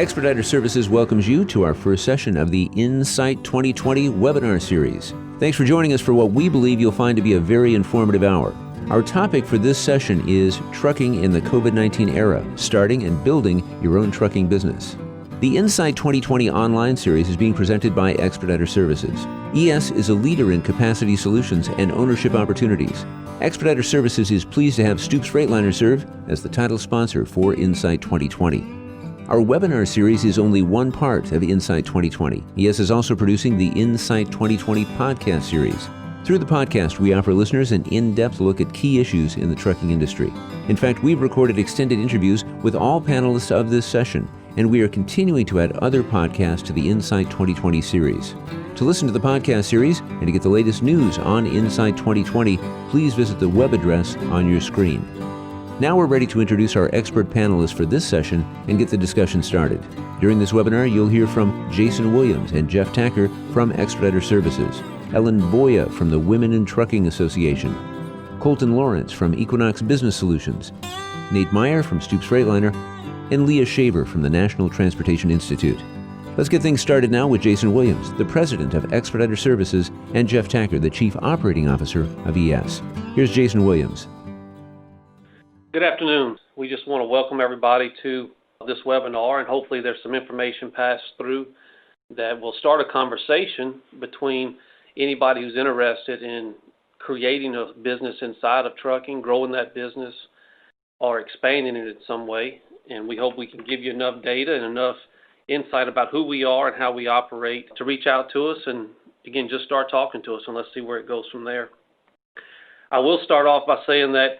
Expediter Services welcomes you to our first session of the INSITE 2020 webinar series. Thanks for joining us for what we believe you'll find to be a very informative hour. Our topic for this session is trucking in the COVID-19 era, starting and building your own trucking business. The INSITE 2020 online series is being presented by Expediter Services. ES is a leader in capacity solutions and ownership opportunities. Expediter Services is pleased to have Stoops Freightliner serve as the title sponsor for INSITE 2020. Our webinar series is only one part of INSITE 2020. ES is also producing the INSITE 2020 podcast series. Through the podcast, we offer listeners an in-depth look at key issues in the trucking industry. In fact, we've recorded extended interviews with all panelists of this session, and we are continuing to add other podcasts to the INSITE 2020 series. To listen to the podcast series and to get the latest news on INSITE 2020, please visit the web address on your screen. Now we're ready to introduce our expert panelists for this session and get the discussion started. During this webinar, you'll hear from Jason Williams and Jeff Tacker from Expediter Services, Ellen Voie from the Women in Trucking Association, Colton Lawrence from Equinox Business Solutions, Nate Meyer from Stoops Freightliner, and Leah Shaver from the National Transportation Institute. Let's get things started now with Jason Williams, the president of Expediter Services, and Jeff Tacker, the chief operating officer of ES. Here's Jason Williams. Good afternoon. We just want to welcome everybody to this webinar, and hopefully there's some information passed through that will start a conversation between anybody who's interested in creating a business inside of trucking, growing that business, or expanding it in some way. And we hope we can give you enough data and enough insight about who we are and how we operate to reach out to us and, again, just start talking to us, and let's see where it goes from there. I will start off by saying that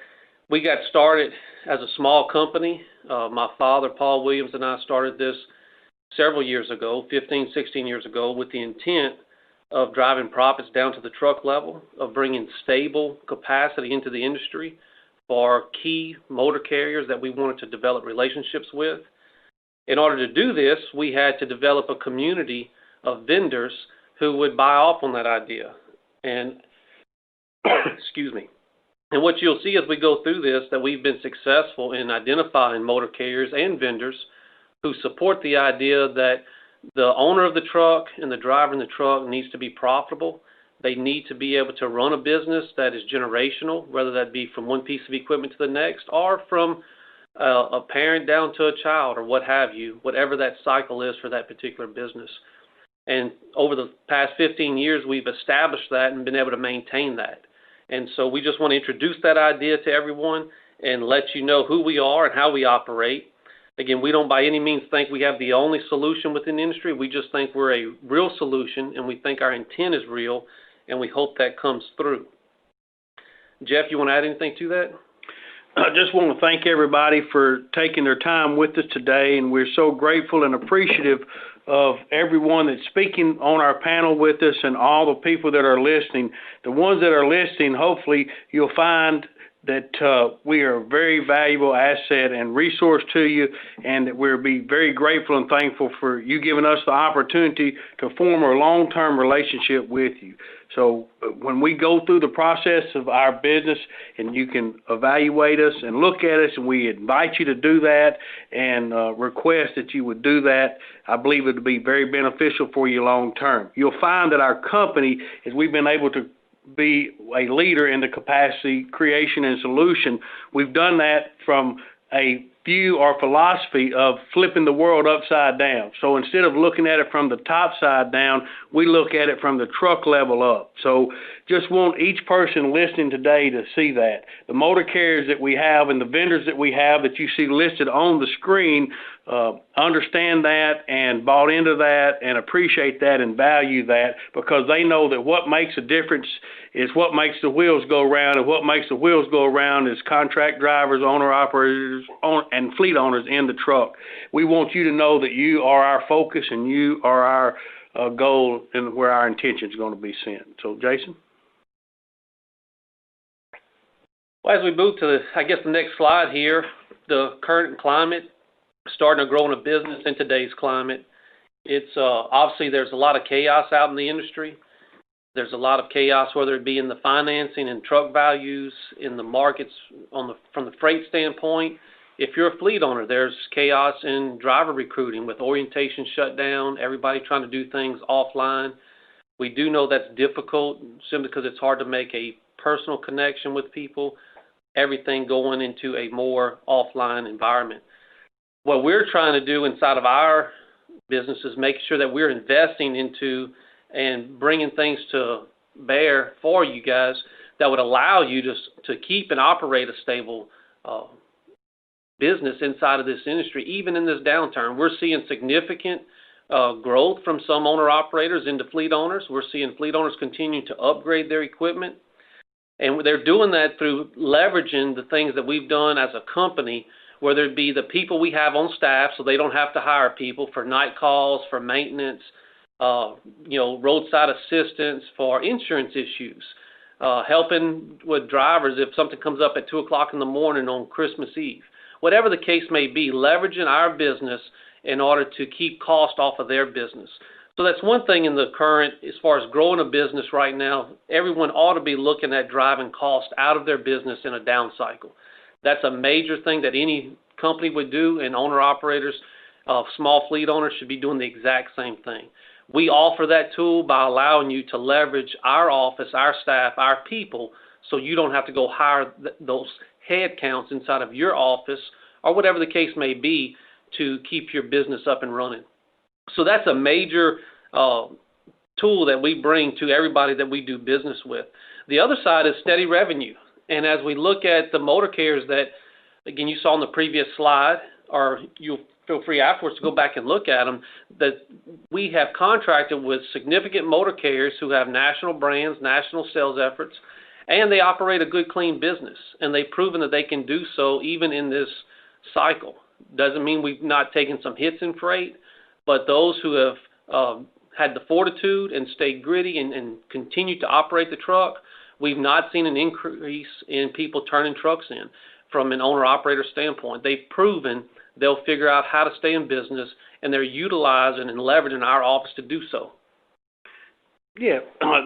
we got started as a small company. My father, Paul Williams, and I started this several years ago, 15, 16 years ago, with the intent of driving profits down to the truck level, of bringing stable capacity into the industry for key motor carriers that we wanted to develop relationships with. In order to do this, we had to develop a community of vendors who would buy off on that idea. And, excuse me. And what you'll see as we go through this, that we've been successful in identifying motor carriers and vendors who support the idea that the owner of the truck and the driver in the truck needs to be profitable. They need to be able to run a business that is generational, whether that be from one piece of equipment to the next or from a parent down to a child or what have you, whatever that cycle is for that particular business. And over the past 15 years, we've established that and been able to maintain that. And so we just want to introduce that idea to everyone and let you know who we are and how we operate. Again, we don't by any means think we have the only solution within the industry. We just think we're a real solution, and we think our intent is real, and we hope that comes through. Jeff, you want to add anything to that? I just want to thank everybody for taking their time with us today, and we're so grateful and appreciative of everyone that's speaking on our panel with us and all the people that are listening. The ones that are listening, hopefully you'll find that we are a very valuable asset and resource to you, and that we'll be very grateful and thankful for you giving us the opportunity to form a long-term relationship with you. So when we go through the process of our business and you can evaluate us and look at us, and we invite you to do that and request that you would do that, I believe it would be very beneficial for you long term. You'll find that our company, as we've been able to be a leader in the capacity creation and solution, we've done that from a view or philosophy of flipping the world upside down. So instead of looking at it from the top side down, we look at it from the truck level up. So just want each person listening today to see that. The motor carriers that we have and the vendors that we have that you see listed on the screen, understand that and bought into that and appreciate that and value that, because they know that what makes a difference is what makes the wheels go around, and what makes the wheels go around is contract drivers, owner-operators, and fleet owners in the truck. We want you to know that you are our focus and you are our goal and where our intention is going to be sent. So, Jason? Well, as we move to, the next slide here, the current climate, starting to grow in a business in today's climate, it's obviously there's a lot of chaos out in the industry. There's a lot of chaos, whether it be in the financing and truck values, in the markets from the freight standpoint, if you're a fleet owner, there's chaos in driver recruiting with orientation shut down, everybody trying to do things offline. We do know that's difficult simply because it's hard to make a personal connection with people, everything going into a more offline environment. What we're trying to do inside of our business is make sure that we're investing into and bringing things to bear for you guys that would allow you to keep and operate a stable business inside of this industry, even in this downturn. We're seeing significant growth from some owner-operators into fleet owners. We're seeing fleet owners continue to upgrade their equipment, and they're doing that through leveraging the things that we've done as a company, whether it be the people we have on staff so they don't have to hire people for night calls, for maintenance, roadside assistance, for insurance issues, helping with drivers if something comes up at 2 o'clock in the morning on Christmas Eve. Whatever the case may be, leveraging our business in order to keep cost off of their business. So that's one thing in the current, as far as growing a business right now, everyone ought to be looking at driving cost out of their business in a down cycle. That's a major thing that any company would do, and owner-operators, small fleet owners should be doing the exact same thing. We offer that tool by allowing you to leverage our office, our staff, our people, so you don't have to go hire those head counts inside of your office or whatever the case may be to keep your business up and running. So that's a major tool that we bring to everybody that we do business with. The other side is steady revenue. And as we look at the motor carriers that, again, you saw on the previous slide, or you'll feel free afterwards to go back and look at them, that we have contracted with significant motor carriers who have national brands, national sales efforts, and they operate a good, clean business. And they've proven that they can do so even in this cycle. Doesn't mean we've not taken some hits in freight, but those who have had the fortitude and stayed gritty and continued to operate the truck, we've not seen an increase in people turning trucks in from an owner-operator standpoint. They've proven they'll figure out how to stay in business, and they're utilizing and leveraging our office to do so. Yeah,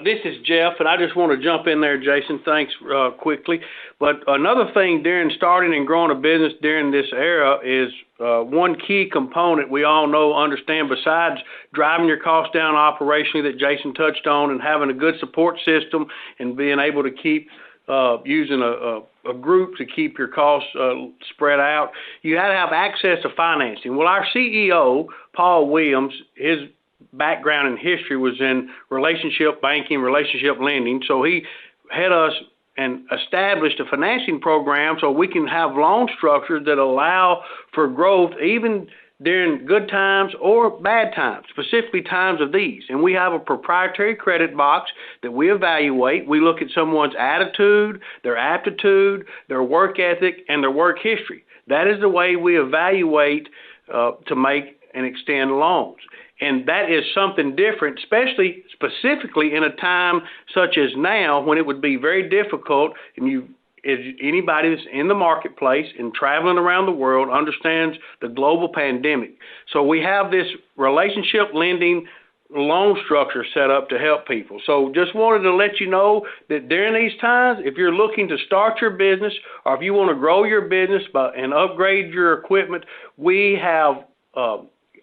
this is Jeff, and I just want to jump in there, Jason. Thanks quickly. But another thing during starting and growing a business during this era is one key component we all know, understand, besides driving your costs down operationally that Jason touched on and having a good support system and being able to keep using a group to keep your costs spread out, you had to have access to financing. Well, our CEO, Paul Williams, his background and history was in relationship banking, relationship lending. So he had us and established a financing program so we can have loan structures that allow for growth even during good times or bad times, specifically times of these. And we have a proprietary credit box that we evaluate. We look at someone's attitude, their aptitude, their work ethic, and their work history. That is the way we evaluate to make and extend loans. And that is something different, specifically in a time such as now when it would be very difficult, and anybody that's in the marketplace and traveling around the world understands the global pandemic. So we have this relationship lending loan structure set up to help people. So just wanted to let you know that during these times, if you're looking to start your business or if you want to grow your business and upgrade your equipment, we have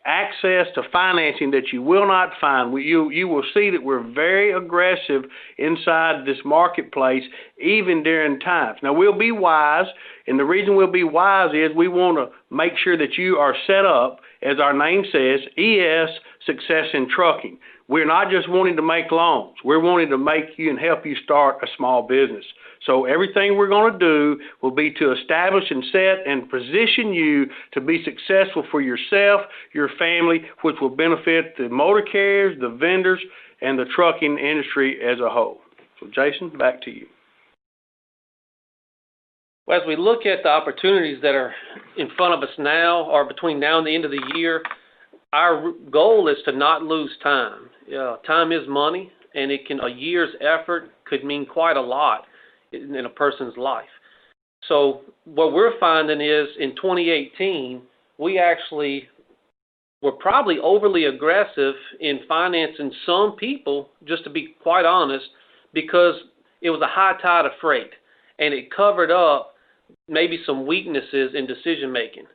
access to financing that you will not find. You will see that we're very aggressive inside this marketplace, even during times. Now, we'll be wise, and the reason we'll be wise is we want to make sure that you are set up, as our name says, ES, Success in Trucking. We're not just wanting to make loans. We're wanting to make you and help you start a small business. So everything we're going to do will be to establish and set and position you to be successful for yourself, your family, which will benefit the motor carriers, the vendors, and the trucking industry as a whole. So Jason, back to you. Well, as we look at the opportunities that are in front of us now or between now and the end of the year, our goal is to not lose time. Time is money, and a year's effort could mean quite a lot in a person's life. So what we're finding is in 2018, we actually were probably overly aggressive in financing some people, just to be quite honest, because it was a high tide of freight, and it covered up maybe some weaknesses in decision making.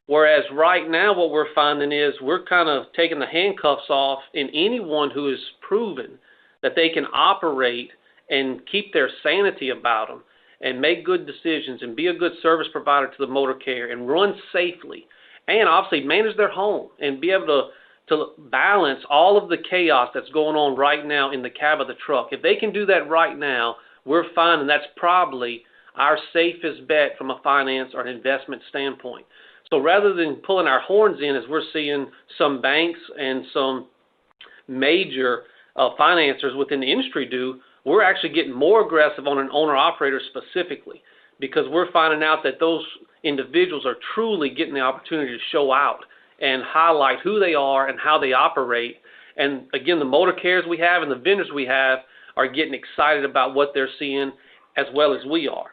Whereas right now what we're finding is we're kind of taking the handcuffs off in anyone who is proven that they can operate and keep their sanity about them and make good decisions and be a good service provider to the motor carrier and run safely and obviously manage their home and be able to balance all of the chaos that's going on right now in the cab of the truck. If they can do that right now, we're finding that's probably our safest bet from a finance or an investment standpoint. So rather than pulling our horns in as we're seeing some banks and some major financiers within the industry do, we're actually getting more aggressive on an owner-operator specifically because we're finding out that those individuals are truly getting the opportunity to show out and highlight who they are and how they operate. And again, the motor carriers we have and the vendors we have are getting excited about what they're seeing as well as we are.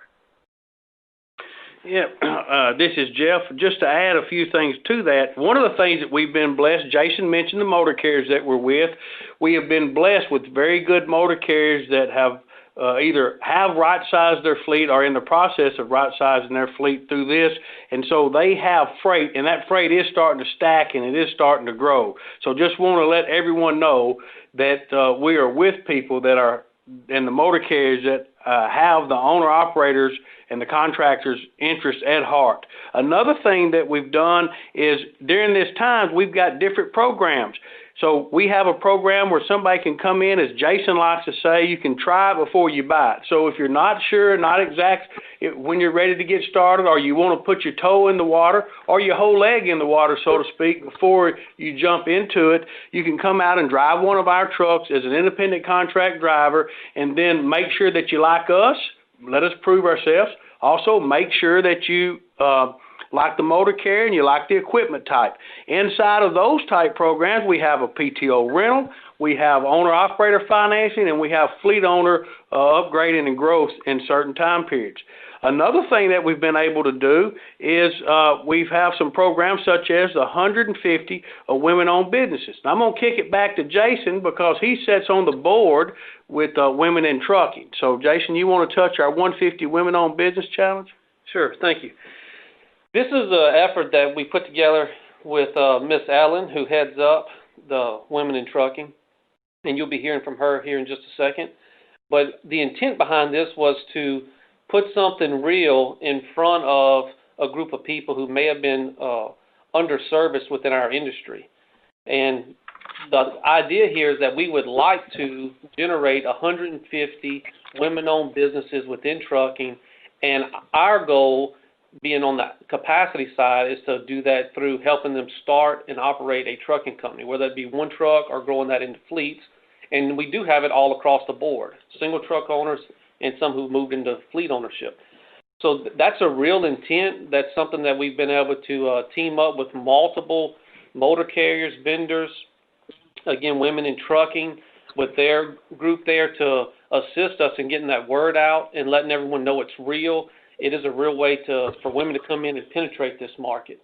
Yeah, this is Jeff. Just to add a few things to that, one of the things that we've been blessed, Jason mentioned the motor carriers that we're with. We have been blessed with very good motor carriers that have either have right-sized their fleet or in the process of right-sizing their fleet through this. And so they have freight, and that freight is starting to stack, and it is starting to grow. So just want to let everyone know that we are with people that are in the motor carriers that have the owner-operators and the contractors' interests at heart. Another thing that we've done is during this time, we've got different programs. So we have a program where somebody can come in, as Jason likes to say, you can try it before you buy it. So if you're not sure, not exact when you're ready to get started, or you want to put your toe in the water or your whole leg in the water, so to speak, before you jump into it, you can come out and drive one of our trucks as an independent contract driver and then make sure that you like us. Let us prove ourselves. Also, make sure that you like the motor carrier and you like the equipment type. Inside of those type programs, we have a PTO rental, we have owner-operator financing, and we have fleet owner upgrading and growth in certain time periods. Another thing that we've been able to do is we have some programs such as the 150 women-owned businesses. Now, I'm going to kick it back to Jason because he sits on the board with Women in Trucking. So, Jason, you want to touch our 150 Women-Owned Business Challenge? Sure, thank you. This is an effort that we put together with Miss Ellen, who heads up the Women in Trucking, and you'll be hearing from her here in just a second. But the intent behind this was to put something real in front of a group of people who may have been underserviced within our industry. And the idea here is that we would like to generate 150 women-owned businesses within trucking, and our goal, being on the capacity side, is to do that through helping them start and operate a trucking company, whether it be one truck or growing that into fleets. And we do have it all across the board, single truck owners and some who moved into fleet ownership. So that's a real intent. That's something that we've been able to team up with multiple motor carriers, vendors, again, Women in Trucking, with their group there to assist us in getting that word out and letting everyone know it's real. It is a real way for women to come in and penetrate this market.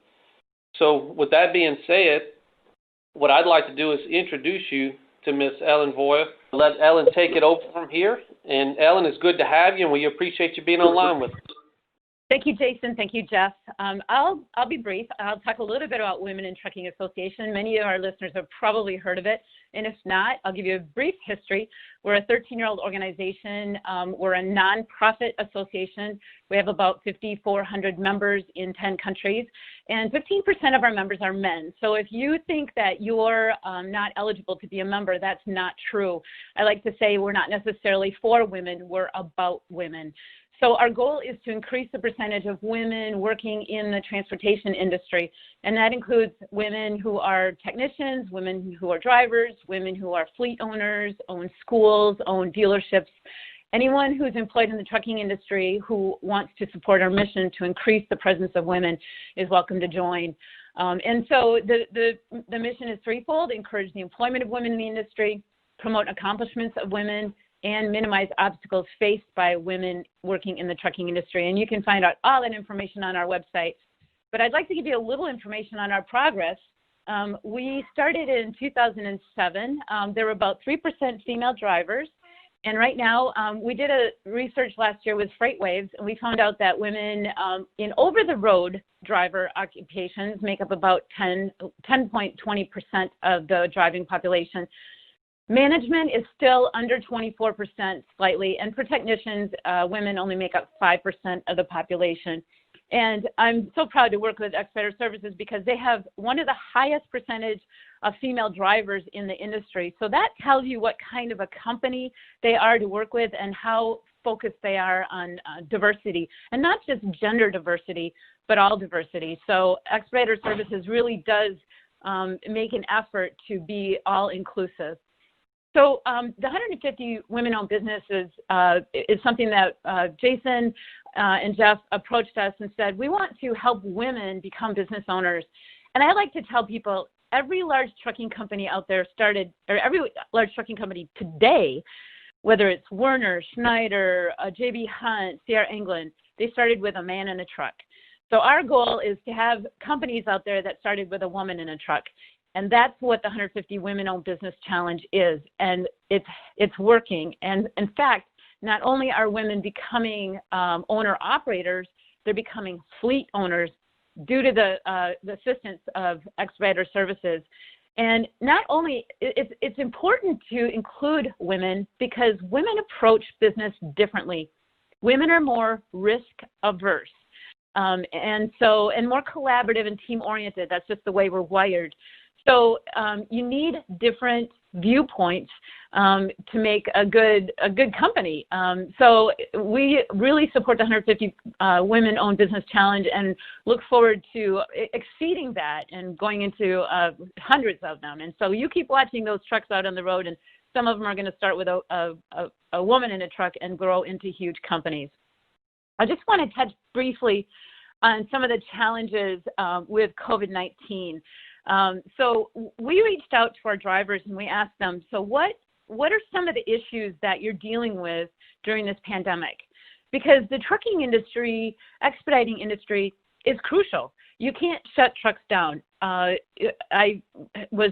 So with that being said, what I'd like to do is introduce you to Miss Ellen Voie. Let Ellen take it over from here. And Ellen, it's good to have you, and we appreciate you being online with us. Thank you, Jason. Thank you, Jeff. I'll be brief. I'll talk a little bit about Women in Trucking Association. Many of our listeners have probably heard of it, and if not, I'll give you a brief history. We're a 13-year-old organization. We're a nonprofit association. We have about 5,400 members in 10 countries, and 15% of our members are men. So if you think that you're not eligible to be a member, that's not true. I like to say we're not necessarily for women, we're about women. So our goal is to increase the percentage of women working in the transportation industry, and that includes women who are technicians, women who are drivers, women who are fleet owners, own schools, own dealerships. Anyone who's employed in the trucking industry who wants to support our mission to increase the presence of women is welcome to join. And so the mission is threefold: encourage the employment of women in the industry, promote accomplishments of women, and minimize obstacles faced by women working in the trucking industry. And you can find out all that information on our website. But I'd like to give you a little information on our progress. We started in 2007. There were about 3% female drivers, And right now, we did a research last year with FreightWaves, and we found out that women in over-the-road driver occupations make up about 10.20% of the driving population. Management is still under 24% slightly, and for technicians, women only make up 5% of the population. And I'm so proud to work with Expediter Services because they have one of the highest percentage of female drivers in the industry. So that tells you what kind of a company they are to work with and how focused they are on diversity, and not just gender diversity, but all diversity. So Expediter Services really does make an effort to be all inclusive. So the 150 women-owned businesses is something that Jason and Jeff approached us and said, we want to help women become business owners. And I like to tell people, every large trucking company out there started, or every large trucking company today, whether it's Werner, Schneider, J.B. Hunt, C.R. England, they started with a man in a truck. So our goal is to have companies out there that started with a woman in a truck. And that's what the 150 Women-Owned Business Challenge is. And it's working. And in fact, not only are women becoming owner-operators, they're becoming fleet owners due to the assistance of Expediter Services. And not only, it's important to include women because women approach business differently. Women are more risk-averse. And more collaborative and team-oriented. That's just the way we're wired. So you need different viewpoints to make a good company. So we really support the 150 Women-Owned Business Challenge and look forward to exceeding that and going into hundreds of them. And so you keep watching those trucks out on the road, and some of them are going to start with a woman in a truck and grow into huge companies. I just want to touch briefly on some of the challenges with COVID-19. So we reached out to our drivers and we asked them, so what are some of the issues that you're dealing with during this pandemic? Because the trucking industry, expediting industry is crucial. You can't shut trucks down. I was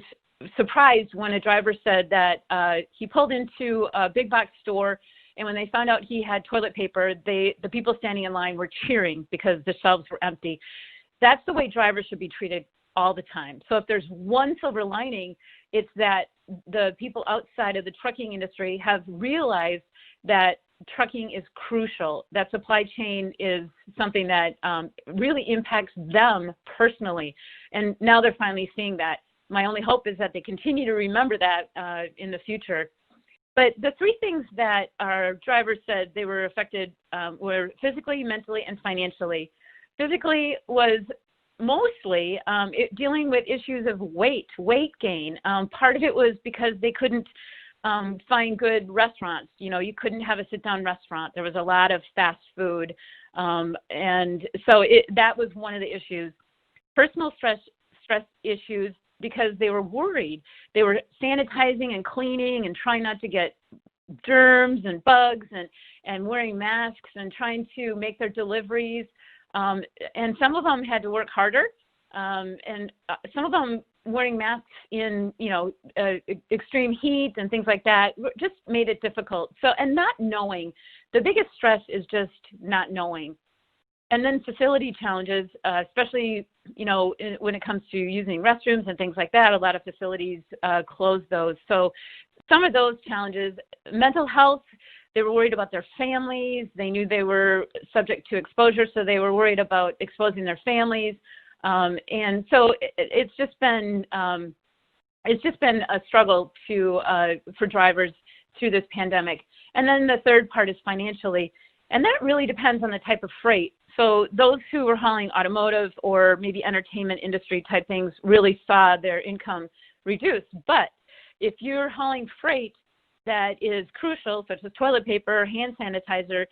surprised when a driver said that he pulled into a big box store, and when they found out he had toilet paper, the people standing in line were cheering because the shelves were empty. That's the way drivers should be treated all the time. So if there's one silver lining, it's that the people outside of the trucking industry have realized that trucking is crucial, that supply chain is something that really impacts them personally. And now they're finally seeing that. My only hope is that they continue to remember that in the future. But the three things that our drivers said they were affected were physically, mentally, and financially. Physically was mostly dealing with issues of weight gain. Part of it was because they couldn't find good restaurants. You know, you couldn't have a sit-down restaurant. There was a lot of fast food. And so that was one of the issues. Personal stress issues, because they were worried. They were sanitizing and cleaning and trying not to get germs and bugs and wearing masks and trying to make their deliveries. And some of them had to work harder, and some of them wearing masks in, extreme heat and things like that just made it difficult. So, and not knowing, the biggest stress is just not knowing. And then facility challenges, especially, when it comes to using restrooms and things like that, a lot of facilities close those. So some of those challenges, mental health, they were worried about their families. They knew they were subject to exposure, so they were worried about exposing their families. And so it's just been a struggle for drivers through this pandemic. And then the third part is financially, and that really depends on the type of freight. So those who were hauling automotive or maybe entertainment industry type things really saw their income reduced. But if you're hauling freight that is crucial, such as toilet paper, hand sanitizer,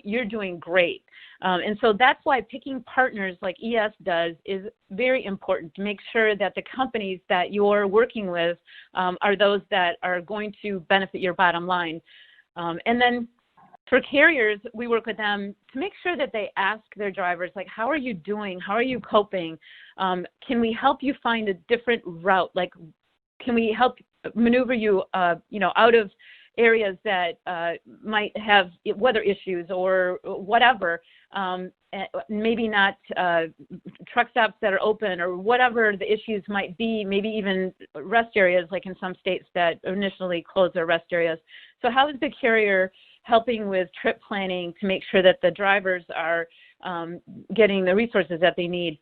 you're doing great. And so that's why picking partners like ES does is very important to make sure that the companies that you're working with are those that are going to benefit your bottom line. And then for carriers, we work with them to make sure that they ask their drivers, like, how are you doing? How are you coping? Can we help you find a different route? Like, can we help maneuver you, out of areas that might have weather issues or whatever, maybe not truck stops that are open or whatever the issues might be, maybe even rest areas like in some states that initially close their rest areas. So how is the carrier helping with trip planning to make sure that the drivers are getting the resources that they need?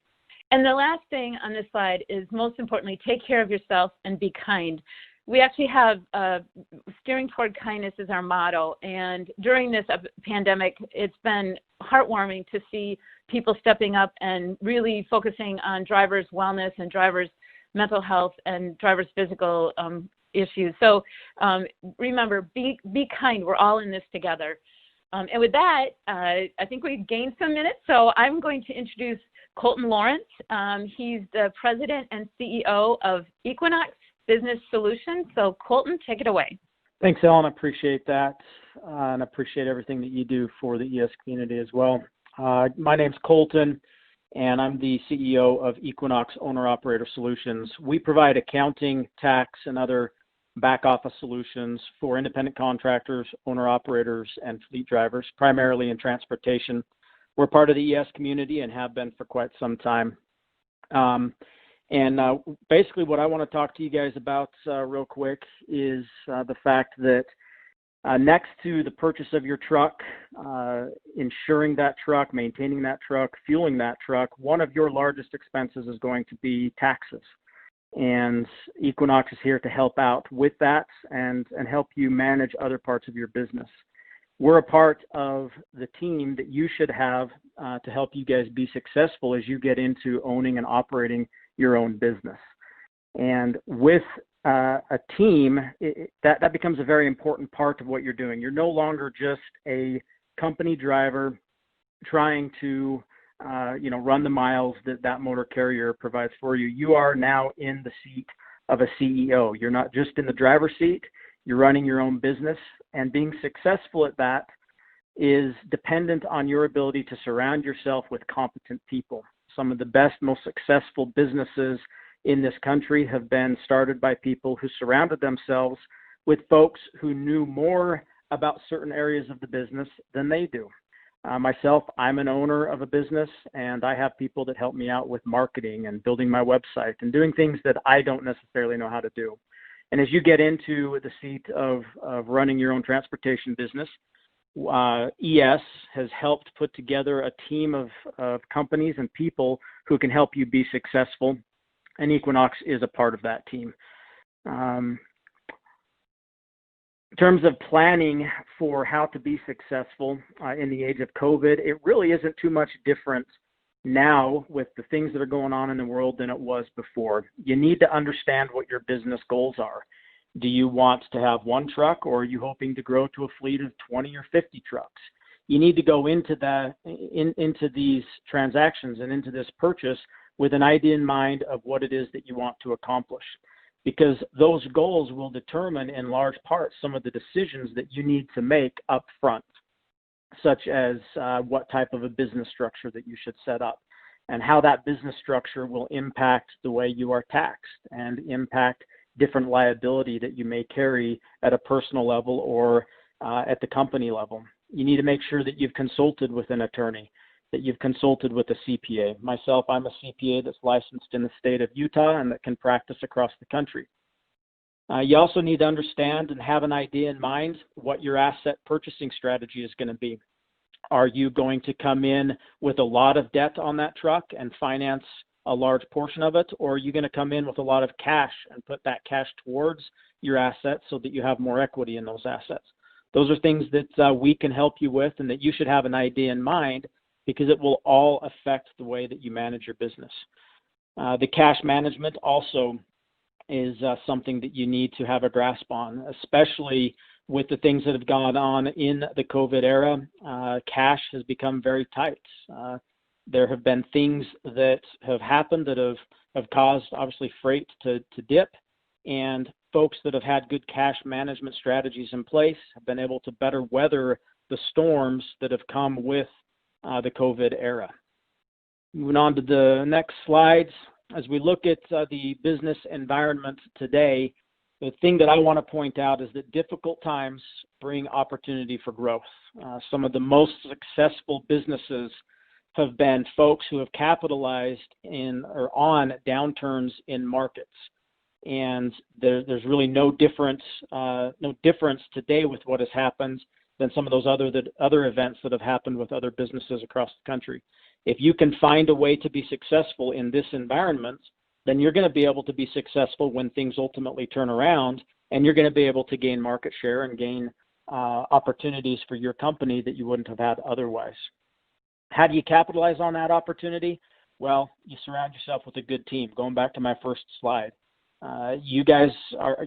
And the last thing on this slide is, most importantly, take care of yourself and be kind. We actually have steering toward kindness is our motto. And during this pandemic, it's been heartwarming to see people stepping up and really focusing on drivers' wellness and drivers' mental health and drivers' physical issues. So remember, be kind. We're all in this together. And with that, I think we've gained some minutes. So I'm going to introduce Colton Lawrence. He's the president and CEO of Equinox Business Solutions. So Colton, take it away. Thanks, Ellen. I appreciate that, and I appreciate everything that you do for the ES community as well. My name's Colton, and I'm the CEO of Equinox Owner-Operator Solutions. We provide accounting, tax, and other back-office solutions for independent contractors, owner-operators, and fleet drivers, primarily in transportation. We're part of the ES community and have been for quite some time. Basically what I want to talk to you guys about real quick is the fact that next to the purchase of your truck, insuring that truck, maintaining that truck, fueling that truck, one of your largest expenses is going to be taxes. And Equinox is here to help out with that and help you manage other parts of your business. We're a part of the team that you should have to help you guys be successful as you get into owning and operating your own business. And with a team, that becomes a very important part of what you're doing. You're no longer just a company driver trying to run the miles that motor carrier provides for you. You are now in the seat of a CEO. You're not just in the driver's seat. You're running your own business, and being successful at that is dependent on your ability to surround yourself with competent people. Some of the best, most successful businesses in this country have been started by people who surrounded themselves with folks who knew more about certain areas of the business than they do. Myself, I'm an owner of a business, and I have people that help me out with marketing and building my website and doing things that I don't necessarily know how to do. And as you get into the seat of running your own transportation business, ES has helped put together a team of companies and people who can help you be successful, and Equinox is a part of that team. In terms of planning for how to be successful in the age of COVID, it really isn't too much different now with the things that are going on in the world than it was before. You need to understand what your business goals are. Do you want to have one truck, or are you hoping to grow to a fleet of 20 or 50 trucks? You need to go into these transactions and into this purchase with an idea in mind of what it is that you want to accomplish, because those goals will determine in large part some of the decisions that you need to make up front, such as what type of a business structure that you should set up and how that business structure will impact the way you are taxed and impact different liability that you may carry at a personal level or at the company level. You need to make sure that you've consulted with an attorney, that you've consulted with a CPA. Myself, I'm a CPA that's licensed in the state of Utah and that can practice across the country. You also need to understand and have an idea in mind what your asset purchasing strategy is going to be. Are you going to come in with a lot of debt on that truck and finance a large portion of it, or are you going to come in with a lot of cash and put that cash towards your assets so that you have more equity in those assets? Those are things that we can help you with and that you should have an idea in mind, because it will all affect the way that you manage your business. The cash management also is something that you need to have a grasp on, especially with the things that have gone on in the COVID era. Cash has become very tight. There have been things that have happened that have caused, obviously, freight to dip, and folks that have had good cash management strategies in place have been able to better weather the storms that have come with the COVID era. Moving on to the next slides, as we look at the business environment today, the thing that I want to point out is that difficult times bring opportunity for growth. Some of the most successful businesses have been folks who have capitalized in or on downturns in markets. And there's really no difference today with what has happened than some of those other events that have happened with other businesses across the country. If you can find a way to be successful in this environment, then you're going to be able to be successful when things ultimately turn around, and you're going to be able to gain market share and gain opportunities for your company that you wouldn't have had otherwise. How do you capitalize on that opportunity? Well, you surround yourself with a good team. Going back to my first slide, you guys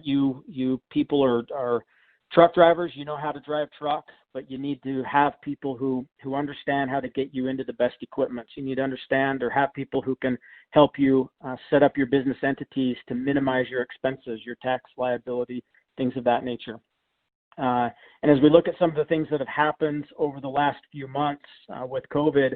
you people are truck drivers. You know how to drive truck, but you need to have people who understand how to get you into the best equipment. You need to understand or have people who can help you set up your business entities to minimize your expenses, your tax liability, things of that nature. And as we look at some of the things that have happened over the last few months with COVID,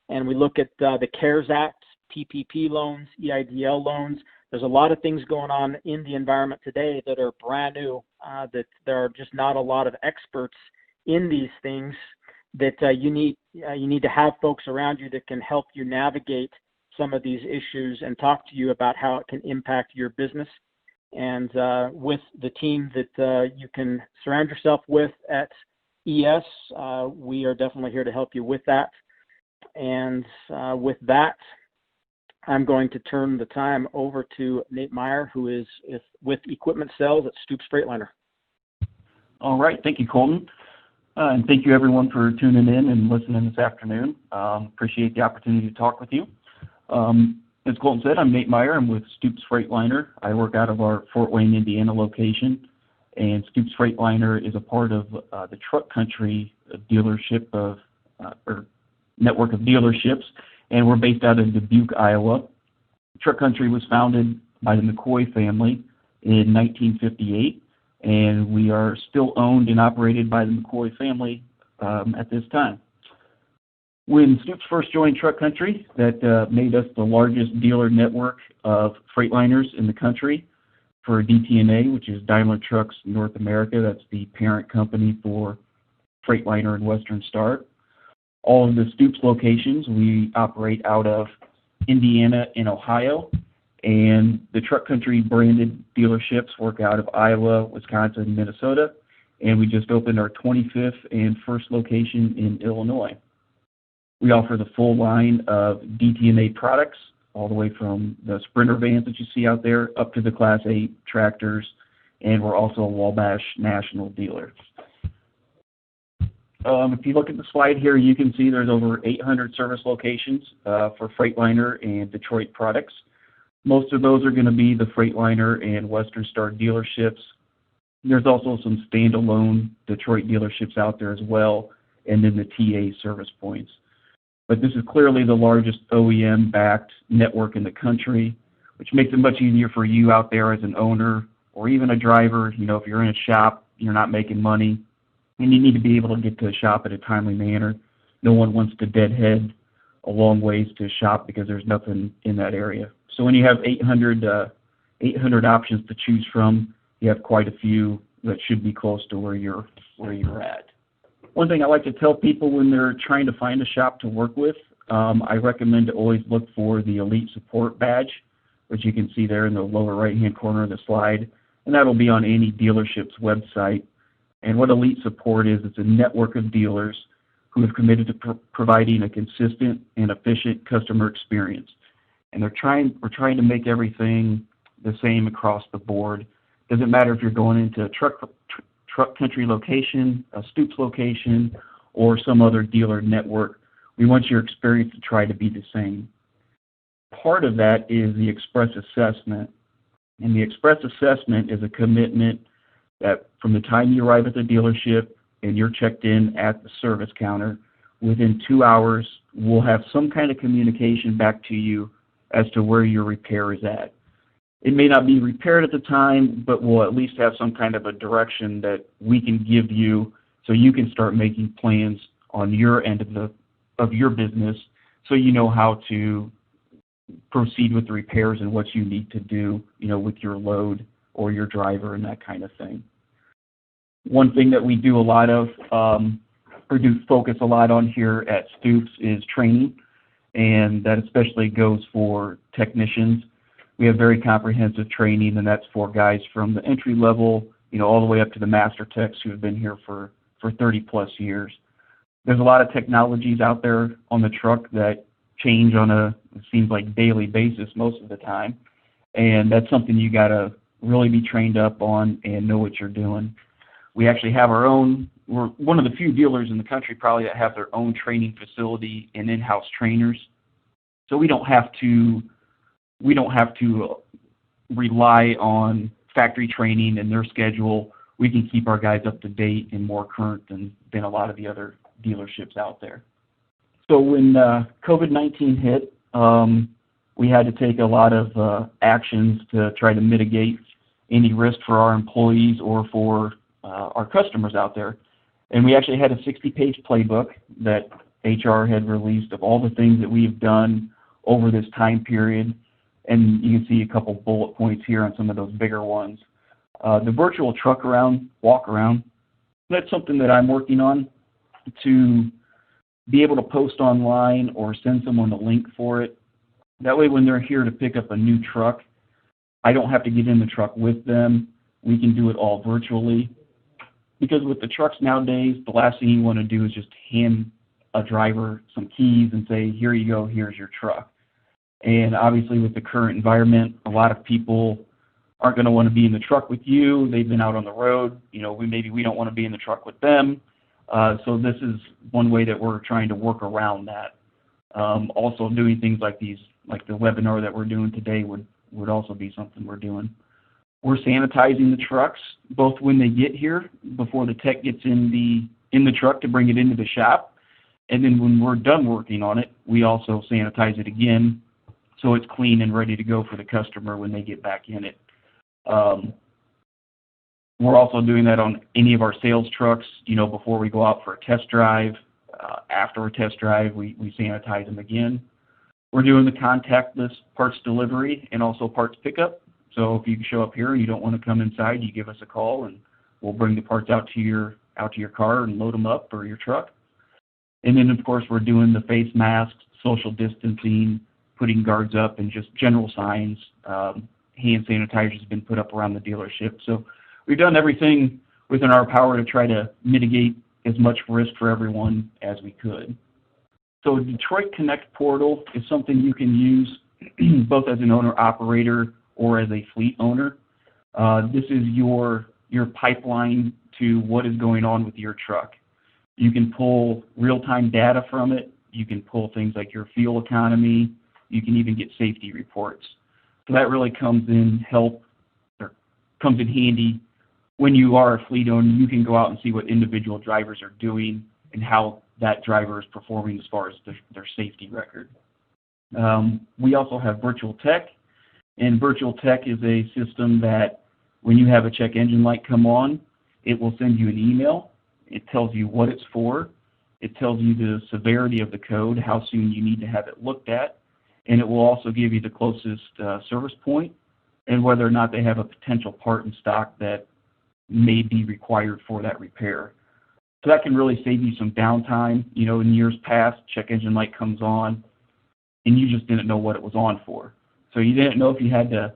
and we look at the CARES Act, PPP loans, EIDL loans, there's a lot of things going on in the environment today that are brand new, that there are just not a lot of experts in these things, that you need to have folks around you that can help you navigate some of these issues and talk to you about how it can impact your business. And with the team that you can surround yourself with at ES, we are definitely here to help you with that. And with that, I'm going to turn the time over to Nate Meyer, who is with Equipment Sales at Stoops Freightliner. All right. Thank you, Colton. And thank you, everyone, for tuning in and listening this afternoon. Appreciate the opportunity to talk with you. As Colton said, I'm Nate Meyer. I'm with Stoops Freightliner. I work out of our Fort Wayne, Indiana location. And Stoops Freightliner is a part of the Truck Country dealership or network of dealerships. And we're based out of Dubuque, Iowa. Truck Country was founded by the McCoy family in 1958, and we are still owned and operated by the McCoy family at this time. When Stoops first joined Truck Country, that made us the largest dealer network of Freightliners in the country for DTNA, which is Daimler Trucks North America. That's the parent company for Freightliner and Western Star. All of the Stoops locations, we operate out of Indiana and Ohio, and the Truck Country branded dealerships work out of Iowa, Wisconsin, Minnesota, and we just opened our 25th and first location in Illinois. We offer the full line of DTNA products, all the way from the Sprinter vans that you see out there up to the Class 8 tractors, and we're also a Wabash national dealer. If you look at the slide here, you can see there's over 800 service locations for Freightliner and Detroit products. Most of those are going to be the Freightliner and Western Star dealerships. There's also some standalone Detroit dealerships out there as well, and then the TA service points. But this is clearly the largest OEM-backed network in the country, which makes it much easier for you out there as an owner or even a driver. You know, if you're in a shop, you're not making money, and you need to be able to get to a shop in a timely manner. No one wants to deadhead a long ways to shop because there's nothing in that area. So when you have 800 options to choose from, you have quite a few that should be close to where you're at. One thing I like to tell people when they're trying to find a shop to work with, I recommend to always look for the Elite Support badge, which you can see there in the lower right-hand corner of the slide, and that'll be on any dealership's website. And what Elite Support is, it's a network of dealers who have committed to providing a consistent and efficient customer experience. And we're trying to make everything the same across the board. Doesn't matter if you're going into a Truck Country location, a Stoops location, or some other dealer network. We want your experience to try to be the same. Part of that is the Express Assessment. And the Express Assessment is a commitment that from the time you arrive at the dealership and you're checked in at the service counter, within 2 hours, we'll have some kind of communication back to you as to where your repair is at. It may not be repaired at the time, but we'll at least have some kind of a direction that we can give you so you can start making plans on your end of your business so you know how to proceed with the repairs and what you need to do, with your load or your driver and that kind of thing. One thing that we do a lot of, or do focus a lot on here at Stoops, is training, and that especially goes for technicians. We have very comprehensive training, and that's for guys from the entry level, all the way up to the master techs who have been here for 30 plus years. There's a lot of technologies out there on the truck that change on it seems like daily basis most of the time, and that's something you got to really be trained up on and know what you're doing. We actually have our own, we're one of the few dealers in the country probably that have their own training facility and in-house trainers. So we don't have to rely on factory training and their schedule. We can keep our guys up to date and more current than a lot of the other dealerships out there. So when COVID-19 hit, we had to take a lot of actions to try to mitigate any risk for our employees or for our customers out there. And we actually had a 60-page playbook that HR had released of all the things that we have done over this time period. And you can see a couple bullet points here on some of those bigger ones. The virtual truck around, walk around, that's something that I'm working on, to be able to post online or send someone a link for it. That way when they're here to pick up a new truck, I don't have to get in the truck with them. We can do it all virtually. Because with the trucks nowadays, the last thing you want to do is just hand a driver some keys and say, here you go, here's your truck. And obviously with the current environment, a lot of people aren't going to want to be in the truck with you. They've been out on the road. Maybe we don't want to be in the truck with them. So this is one way that we're trying to work around that. Also doing things like these, like the webinar that we're doing today would also be something we're doing. We're sanitizing the trucks, both when they get here, before the tech gets in the truck to bring it into the shop, and then when we're done working on it, we also sanitize it again so it's clean and ready to go for the customer when they get back in it. We're also doing that on any of our sales trucks, before we go out for a test drive. After a test drive, we sanitize them again. We're doing the contactless parts delivery and also parts pickup. So if you show up here and you don't want to come inside, you give us a call and we'll bring the parts out to your car and load them up, or your truck. And then of course we're doing the face masks, social distancing, putting guards up, and just general signs. Hand sanitizers have been put up around the dealership. So we've done everything within our power to try to mitigate as much risk for everyone as we could. So Detroit Connect portal is something you can use both as an owner-operator or as a fleet owner. This is your pipeline to what is going on with your truck. You can pull real-time data from it. You can pull things like your fuel economy. You can even get safety reports. So that really comes in handy when you are a fleet owner. You can go out and see what individual drivers are doing and how that driver is performing as far as their safety record. We also have Virtual Tech. And Virtual Tech is a system that when you have a check engine light come on, it will send you an email. It tells you what it's for. It tells you the severity of the code, how soon you need to have it looked at. And it will also give you the closest service point and whether or not they have a potential part in stock that may be required for that repair. So that can really save you some downtime. In years past, check engine light comes on and you just didn't know what it was on for. So you didn't know if you had to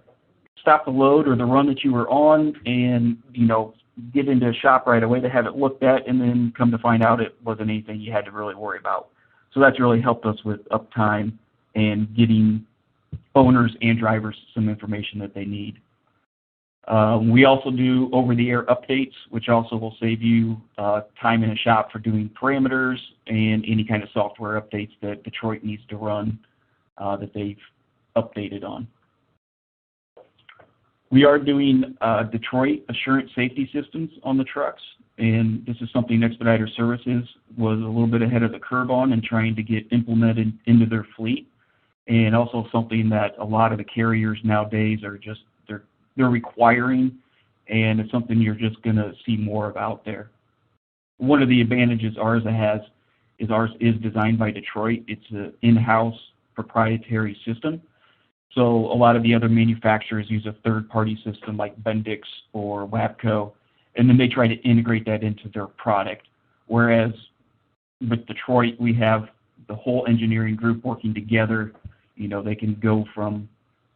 stop the load or the run that you were on and, get into a shop right away to have it looked at, and then come to find out it wasn't anything you had to really worry about. So that's really helped us with uptime and getting owners and drivers some information that they need. We also do over-the-air updates, which also will save you time in a shop for doing parameters and any kind of software updates that Detroit needs to run that they've updated on. We are doing Detroit Assurance Safety Systems on the trucks, and this is something Expediter Services was a little bit ahead of the curve on and trying to get implemented into their fleet, and also something that a lot of the carriers nowadays are just, they're requiring, and it's something you're just going to see more of out there. One of the advantages ours has is ours is designed by Detroit. It's an in-house proprietary system. So a lot of the other manufacturers use a third-party system like Bendix or Wabco, and then they try to integrate that into their product. Whereas with Detroit, we have the whole engineering group working together. You know, they can go from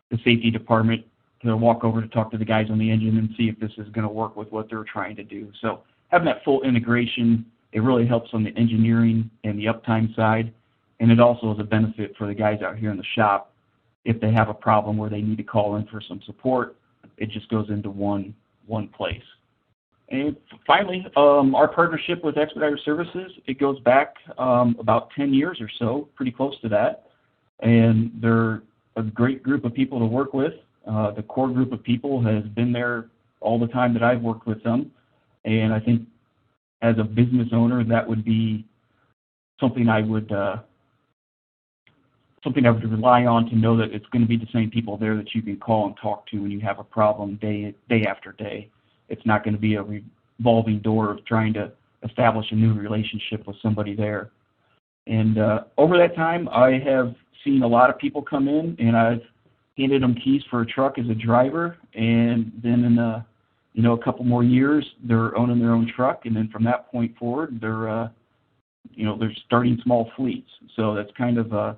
the safety department to walk over to talk to the guys on the engine and see if this is going to work with what they're trying to do. So having that full integration, it really helps on the engineering and the uptime side, and it also is a benefit for the guys out here in the shop. If they have a problem where they need to call in for some support, it just goes into one place. And finally, our partnership with Expediter Services, it goes back about 10 years or so, pretty close to that. And they're a great group of people to work with. The core group of people has been there all the time that I've worked with them. And I think as a business owner, that would be something I would rely on, to know that it's going to be the same people there that you can call and talk to when you have a problem day after day. It's not going to be a revolving door of trying to establish a new relationship with somebody there. And over that time, I have seen a lot of people come in, and I've handed them keys for a truck as a driver, and then in a couple more years, they're owning their own truck, and then from that point forward, they're starting small fleets. So that's kind of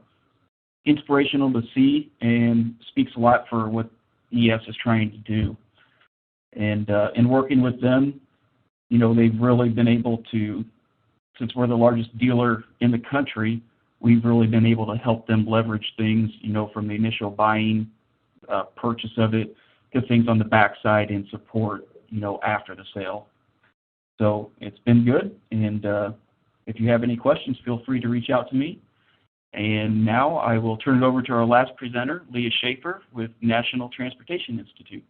inspirational to see, and speaks a lot for what ES is trying to do. And in working with them, you know, they've really been able to, since we're the largest dealer in the country, we've really been able to help them leverage things, you know, from the initial buying, purchase of it, to things on the backside and support, you know, after the sale. So it's been good, and if you have any questions, feel free to reach out to me. And now I will turn it over to our last presenter, Leah Schaefer with National Transportation Institute.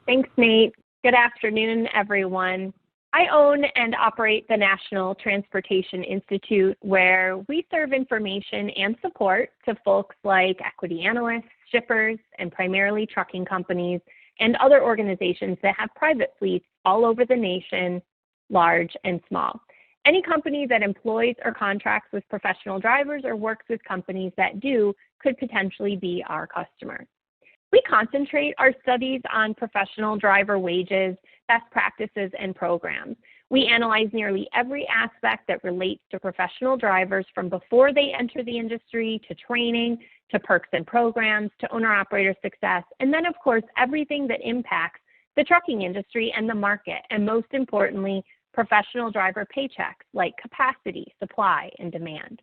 Thanks, Nate. Good afternoon, everyone. I own and operate the National Transportation Institute, where we serve information and support to folks like equity analysts, shippers, and primarily trucking companies, and other organizations that have private fleets all over the nation, large and small. Any company that employs or contracts with professional drivers or works with companies that do could potentially be our customer. We concentrate our studies on professional driver wages, best practices, and programs. We analyze nearly every aspect that relates to professional drivers, from before they enter the industry, to training, to perks and programs, to owner-operator success, and then, of course, everything that impacts the trucking industry and the market, and most importantly, professional driver paychecks like capacity, supply, and demand.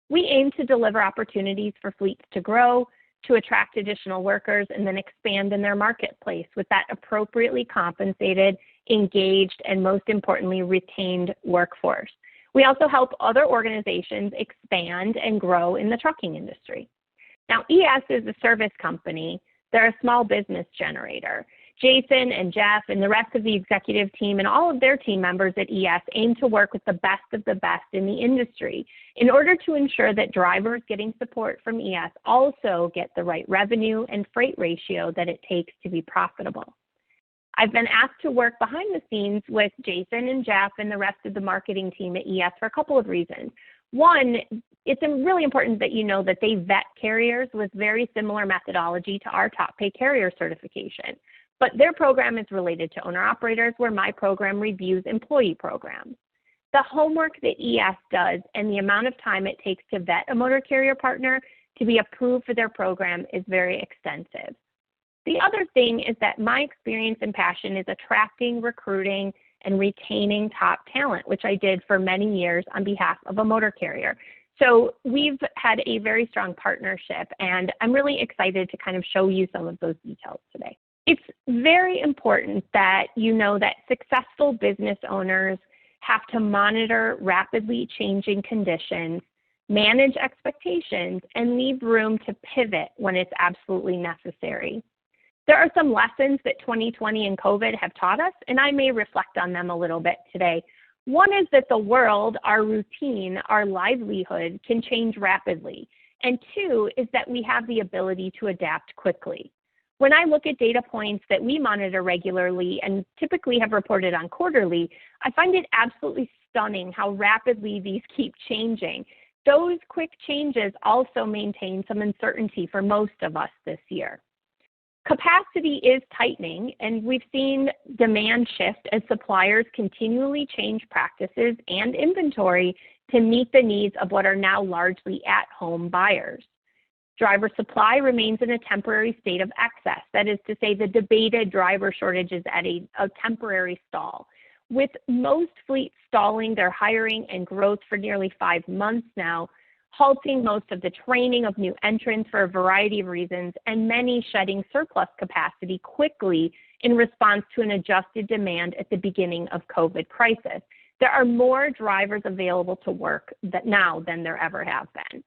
We aim to deliver opportunities for fleets to grow, to attract additional workers, and then expand in their marketplace with that appropriately compensated, engaged, and most importantly, retained workforce. We also help other organizations expand and grow in the trucking industry. Now, ES is a service company. They're a small business generator. Jason and Jeff and the rest of the executive team and all of their team members at ES aim to work with the best of the best in the industry in order to ensure that drivers getting support from ES also get the right revenue and freight ratio that it takes to be profitable. I've been asked to work behind the scenes with Jason and Jeff and the rest of the marketing team at ES for a couple of reasons. One, it's really important that you know that they vet carriers with very similar methodology to our top pay carrier certification. But their program is related to owner-operators, where my program reviews employee programs. The homework that ES does and the amount of time it takes to vet a motor carrier partner to be approved for their program is very extensive. The other thing is that my experience and passion is attracting, recruiting, and retaining top talent, which I did for many years on behalf of a motor carrier. So we've had a very strong partnership, and I'm really excited to kind of show you some of those details today. It's very important that you know that successful business owners have to monitor rapidly changing conditions, manage expectations, and leave room to pivot when it's absolutely necessary. There are some lessons that 2020 and COVID have taught us, and I may reflect on them a little bit today. One is that the world, our routine, our livelihood can change rapidly. And two is that we have the ability to adapt quickly. When I look at data points that we monitor regularly and typically have reported on quarterly, I find it absolutely stunning how rapidly these keep changing. those quick changes also maintain some uncertainty for most of us this year. Capacity is tightening, and we've seen demand shift as suppliers continually change practices and inventory to meet the needs of what are now largely at-home buyers. Driver supply remains in a temporary state of excess. That is to say, the debated driver shortage is at a temporary stall. With most fleets stalling their hiring and growth for nearly 5 months now, halting most of the training of new entrants for a variety of reasons, and many shedding surplus capacity quickly in response to an adjusted demand at the beginning of COVID crisis. There are more drivers available to work now than there ever have been.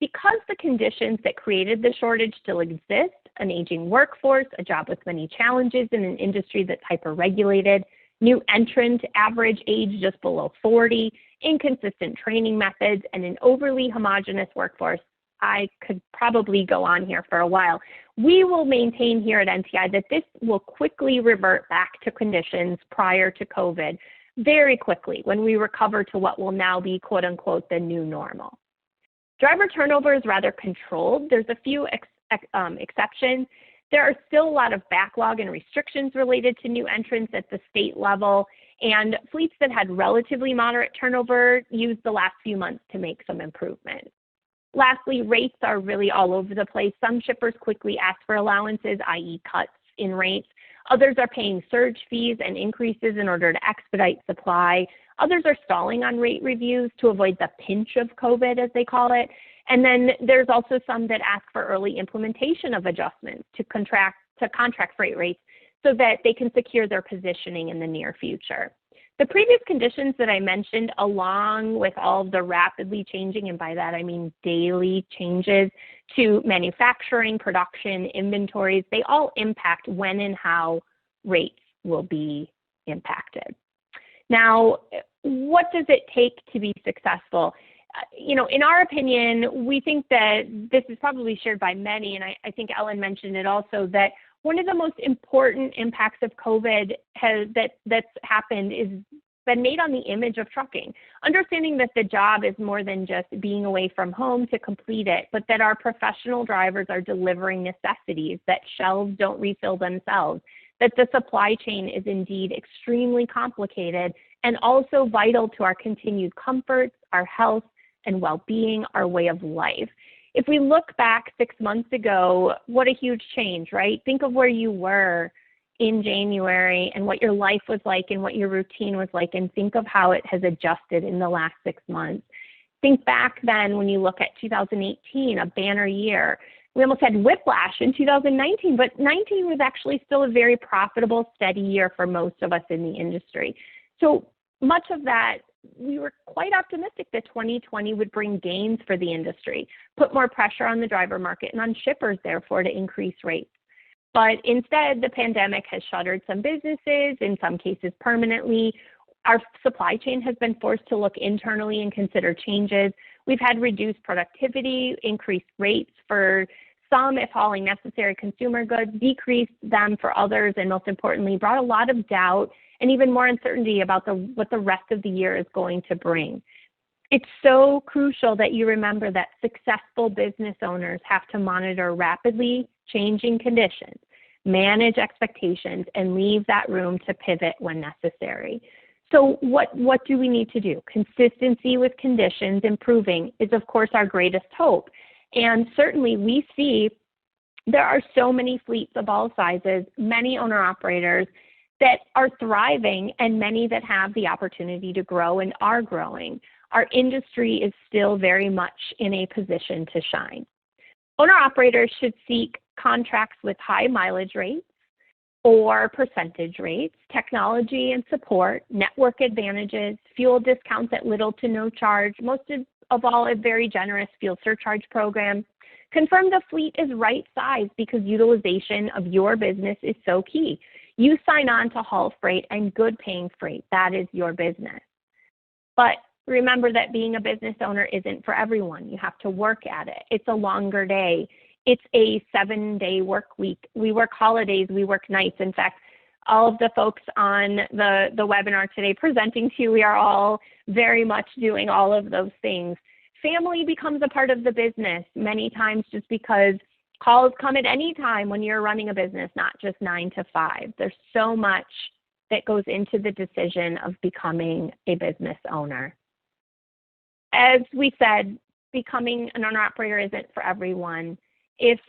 Because the conditions that created the shortage still exist, an aging workforce, a job with many challenges in an industry that's hyper-regulated, new entrant average age just below 40, inconsistent training methods, and an overly homogeneous workforce, I could probably go on here for a while. We will maintain here at NTI that this will quickly revert back to conditions prior to COVID very quickly when we recover to what will now be, quote unquote, the new normal. Driver turnover is rather controlled. There's a few exceptions. There are still a lot of backlog and restrictions related to new entrants at the state level, and fleets that had relatively moderate turnover used the last few months to make some improvement. Lastly, rates are really all over the place. Some shippers quickly ask for allowances, i.e. cuts in rates. Others are paying surge fees and increases in order to expedite supply. Others are stalling on rate reviews to avoid the pinch of COVID, as they call it. And then there's also some that ask for early implementation of adjustments to contract freight rates so that they can secure their positioning in the near future. The previous conditions that I mentioned, along with all of the rapidly changing, and by that I mean daily changes to manufacturing, production, inventories, they all impact when and how rates will be impacted. Now, what does it take to be successful? In our opinion, we think that this is probably shared by many, and I think Ellen mentioned it also, that one of the most important impacts of COVID that's happened is been made on the image of trucking. Understanding that the job is more than just being away from home to complete it, but that our professional drivers are delivering necessities, that shelves don't refill themselves, that the supply chain is indeed extremely complicated and also vital to our continued comforts, our health and well-being, our way of life. If we look back 6 months ago, what a huge change, right? Think of where you were in January and what your life was like and what your routine was like, and think of how it has adjusted in the last 6 months. Think back then when you look at 2018, a banner year. We almost had whiplash in 2019, but 19 was actually still a very profitable, steady year for most of us in the industry. So much of that, we were quite optimistic that 2020 would bring gains for the industry, put more pressure on the driver market and on shippers, therefore, to increase rates. But instead, the pandemic has shuttered some businesses, in some cases permanently. Our supply chain has been forced to look internally and consider changes. We've had reduced productivity, increased rates for some, if hauling necessary consumer goods, decreased them for others, and most importantly, brought a lot of doubt and even more uncertainty about what the rest of the year is going to bring. It's so crucial that you remember that successful business owners have to monitor rapidly changing conditions, manage expectations, and leave that room to pivot when necessary. So what do we need to do? Consistency with conditions improving is, of course, our greatest hope. And certainly we see there are so many fleets of all sizes, many owner-operators that are thriving, and many that have the opportunity to grow and are growing. Our industry is still very much in a position to shine. Owner-operators should seek contracts with high mileage rates or percentage rates, technology and support, network advantages, fuel discounts at little to no charge, most of all a very generous fuel surcharge program. Confirm the fleet is right size because utilization of your business is so key. You sign on to haul freight and good paying freight. That is your business. But remember that being a business owner isn't for everyone. You have to work at it. It's a longer day. It's a 7-day work week. We work holidays, we work nights. In fact, all of the folks on the webinar today presenting to you, we are all very much doing all of those things. Family becomes a part of the business many times just because calls come at any time when you're running a business, not just 9 to 5. There's so much that goes into the decision of becoming a business owner. As we said, becoming an owner-operator isn't for everyone. If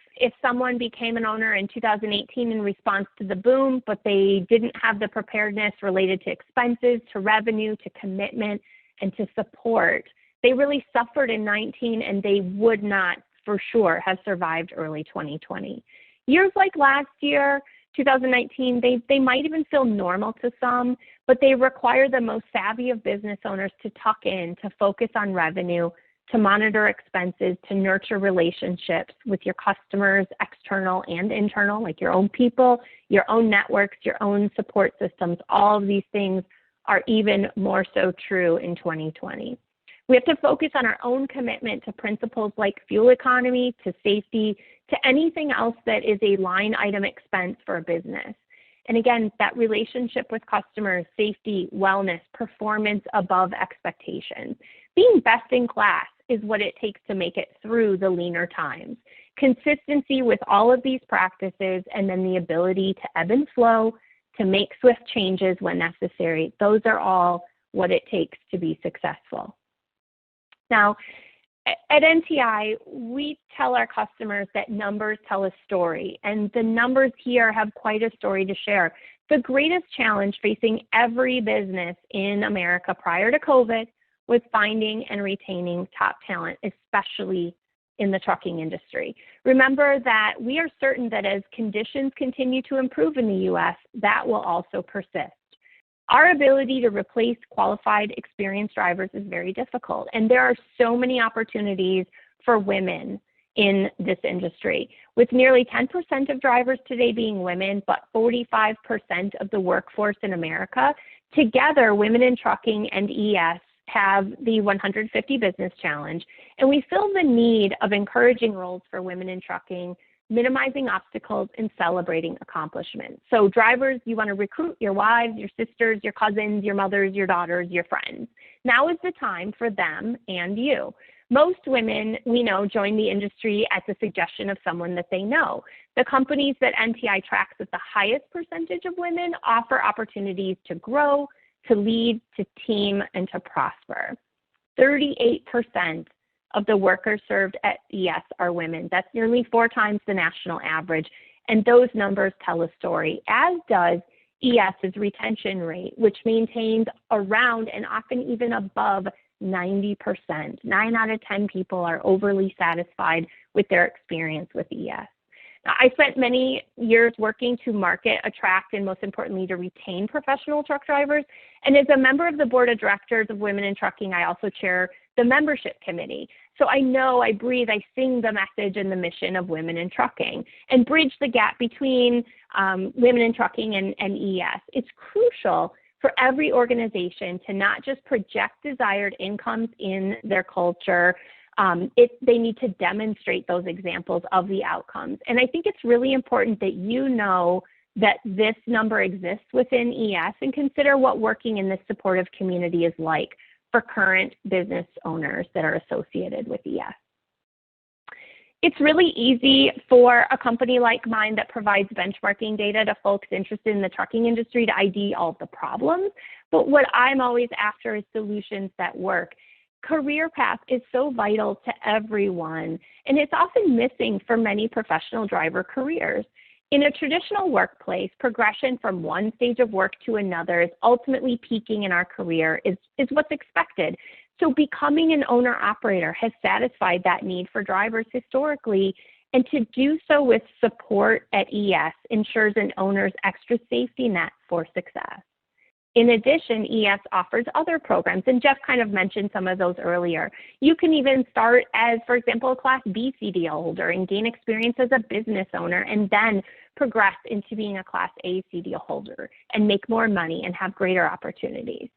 someone became an owner in 2018 in response to the boom, but they didn't have the preparedness related to expenses, to revenue, to commitment, and to support, they really suffered in 19, and they would not, for sure, have survived early 2020. Years like last year, 2019, they might even feel normal to some, but they require the most savvy of business owners to tuck in, to focus on revenue, to monitor expenses, to nurture relationships with your customers, external and internal, like your own people, your own networks, your own support systems. All of these things are even more so true in 2020. We have to focus on our own commitment to principles like fuel economy, to safety, to anything else that is a line item expense for a business. And again, that relationship with customers, safety, wellness, performance above expectations. Being best in class is what it takes to make it through the leaner times. Consistency with all of these practices, and then the ability to ebb and flow, to make swift changes when necessary. Those are all what it takes to be successful. Now, at NTI, we tell our customers that numbers tell a story, and the numbers here have quite a story to share. The greatest challenge facing every business in America prior to COVID was finding and retaining top talent, especially in the trucking industry. Remember that we are certain that as conditions continue to improve in the U.S., that will also persist. Our ability to replace qualified, experienced drivers is very difficult, and there are so many opportunities for women in this industry. With nearly 10% of drivers today being women, but 45% of the workforce in America, together, Women in Trucking and ES have the 150 Business Challenge, and we feel the need of encouraging roles for women in trucking, minimizing obstacles, and celebrating accomplishments. So drivers, you want to recruit your wives, your sisters, your cousins, your mothers, your daughters, your friends. Now is the time for them and you. Most women we know join the industry at the suggestion of someone that they know. The companies that NTI tracks with the highest percentage of women offer opportunities to grow, to lead, to team, and to prosper. 38% of the workers served at ES are women. That's nearly 4 times the national average, and those numbers tell a story, as does ES's retention rate, which maintains around and often even above 90%. 9 out of 10 people are overly satisfied with their experience with ES. Now, I spent many years working to market, attract, and most importantly, to retain professional truck drivers. And as a member of the board of directors of Women in Trucking, I also chair the membership committee. So I know, I breathe, I sing the message and the mission of Women in Trucking and bridge the gap between Women in Trucking and ES. It's crucial for every organization to not just project desired incomes in their culture. They need to demonstrate those examples of the outcomes. And I think it's really important that you know that this number exists within ES and consider what working in this supportive community is like for current business owners that are associated with ES. It's really easy for a company like mine that provides benchmarking data to folks interested in the trucking industry to ID all of the problems. But what I'm always after is solutions that work. Career path is so vital to everyone, and it's often missing for many professional driver careers. In a traditional workplace, progression from one stage of work to another is ultimately peaking in our career is what's expected. So becoming an owner-operator has satisfied that need for drivers historically, and to do so with support at ES ensures an owner's extra safety net for success. In addition, ES offers other programs, and Jeff kind of mentioned some of those earlier. You can even start as, for example, a Class B CDL holder and gain experience as a business owner, and then progress into being a Class A CDL holder and make more money and have greater opportunities.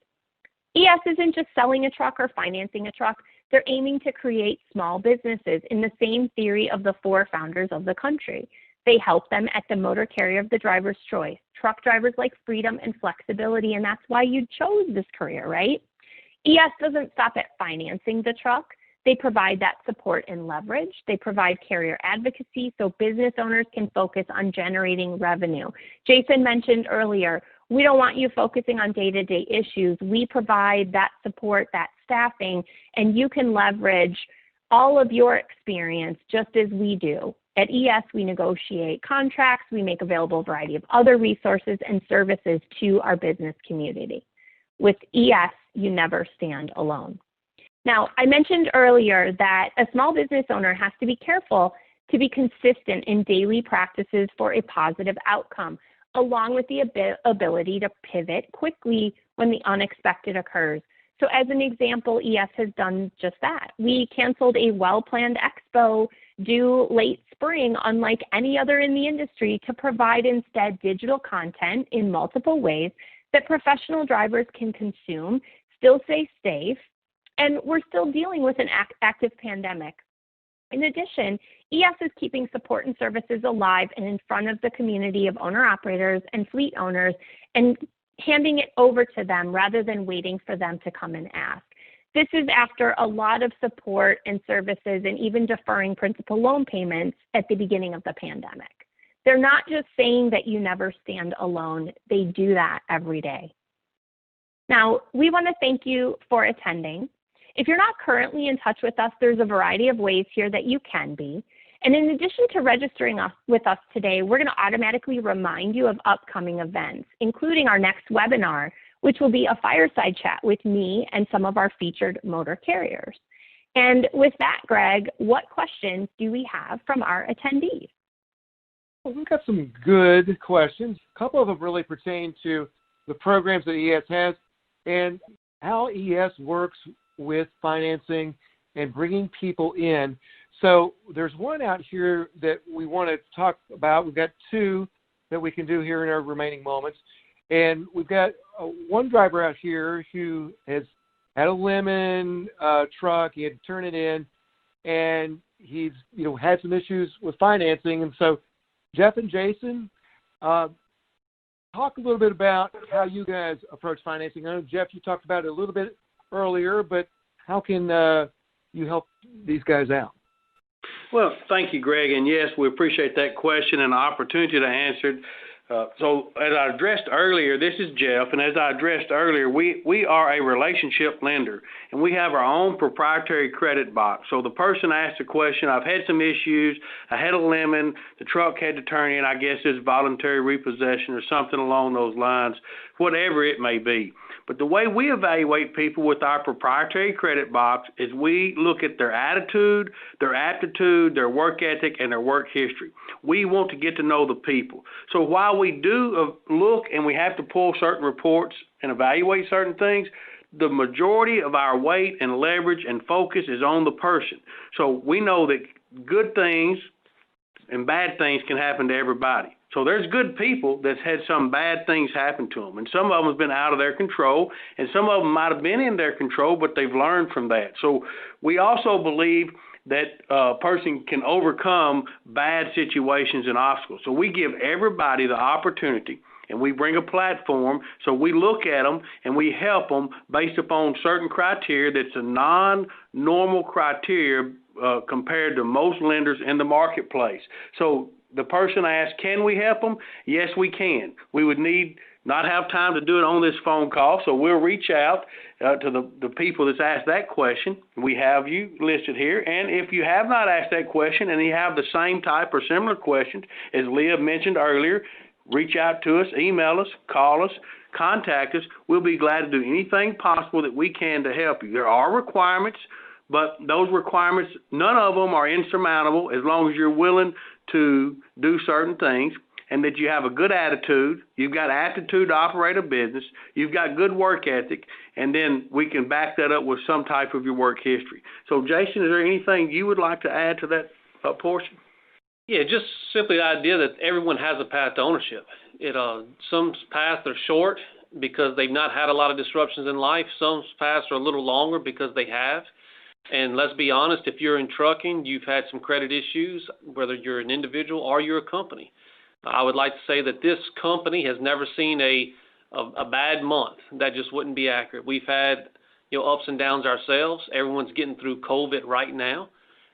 ES isn't just selling a truck or financing a truck. They're aiming to create small businesses in the same theory of the 4 founders of the country. They help them at the motor carrier of the driver's choice. Truck drivers like freedom and flexibility, and that's why you chose this career, right? ES doesn't stop at financing the truck. They provide that support and leverage. They provide carrier advocacy so business owners can focus on generating revenue. Jason mentioned earlier, we don't want you focusing on day-to-day issues. We provide that support, that staffing, and you can leverage all of your experience just as we do. At ES, we negotiate contracts. We make available a variety of other resources and services to our business community. With ES, you never stand alone. Now, I mentioned earlier that a small business owner has to be careful to be consistent in daily practices for a positive outcome, along with the ability to pivot quickly when the unexpected occurs. So as an example, ES has done just that. We canceled a well-planned expo due late spring, unlike any other in the industry, to provide instead digital content in multiple ways that professional drivers can consume, still stay safe, and we're still dealing with an active pandemic. In addition, ES is keeping support and services alive and in front of the community of owner-operators and fleet owners and handing it over to them rather than waiting for them to come and ask. This is after a lot of support and services and even deferring principal loan payments at the beginning of the pandemic. They're not just saying that you never stand alone. They do that every day. Now, we want to thank you for attending. If you're not currently in touch with us, there's a variety of ways here that you can be. And in addition to registering with us today, we're going to automatically remind you of upcoming events, including our next webinar, which will be a fireside chat with me and some of our featured motor carriers. And with that, Greg, what questions do we have from our attendees? Well, we've got some good questions. A couple of them really pertain to the programs that ES has and how ES works with financing and bringing people in. So there's one out here that we want to talk about. We've got two that we can do here in our remaining moments. And we've got one driver out here who has had a lemon truck. He had to turn it in, and he's had some issues with financing. And so Jeff and Jason, talk a little bit about how you guys approach financing. I know, Jeff, you talked about it a little bit earlier, but how can you help these guys out? Well, thank you, Greg. And yes, we appreciate that question and the opportunity to answer it. So as I addressed earlier, this is Jeff, and as I addressed earlier, we are a relationship lender, and we have our own proprietary credit box. So the person asked a question, I've had some issues, I had a lemon, the truck had to turn in, I guess it's voluntary repossession or something along those lines, whatever it may be. But the way we evaluate people with our proprietary credit box is we look at their attitude, their aptitude, their work ethic, and their work history. We want to get to know the people. So while we do look and we have to pull certain reports and evaluate certain things, the majority of our weight and leverage and focus is on the person. So we know that good things and bad things can happen to everybody. So there's good people that's had some bad things happen to them, and some of them have been out of their control, and some of them might have been in their control, but they've learned from that. So we also believe that a person can overcome bad situations and obstacles. So we give everybody the opportunity, and we bring a platform, so we look at them and we help them based upon certain criteria that's a non-normal criteria compared to most lenders in the marketplace. So the person asked, can we help them? Yes, we can. We would not have time to do it on this phone call, so we'll reach out to the people that's asked that question. We have you listed here, and if you have not asked that question and you have the same type or similar questions, as Leah mentioned earlier, reach out to us, email us, call us, contact us. We'll be glad to do anything possible that we can to help you. There are requirements, but those requirements, none of them are insurmountable as long as you're willing to do certain things and that you have a good attitude, you've got aptitude to operate a business, you've got good work ethic, and then we can back that up with some type of your work history. So, Jason, is there anything you would like to add to that portion? Yeah, just simply the idea that everyone has a path to ownership. Some paths are short because they've not had a lot of disruptions in life. Some paths are a little longer because they have. And let's be honest, if you're in trucking, you've had some credit issues, whether you're an individual or you're a company. I would like to say that this company has never seen a bad month. That just wouldn't be accurate. We've had ups and downs ourselves. Everyone's getting through COVID right now.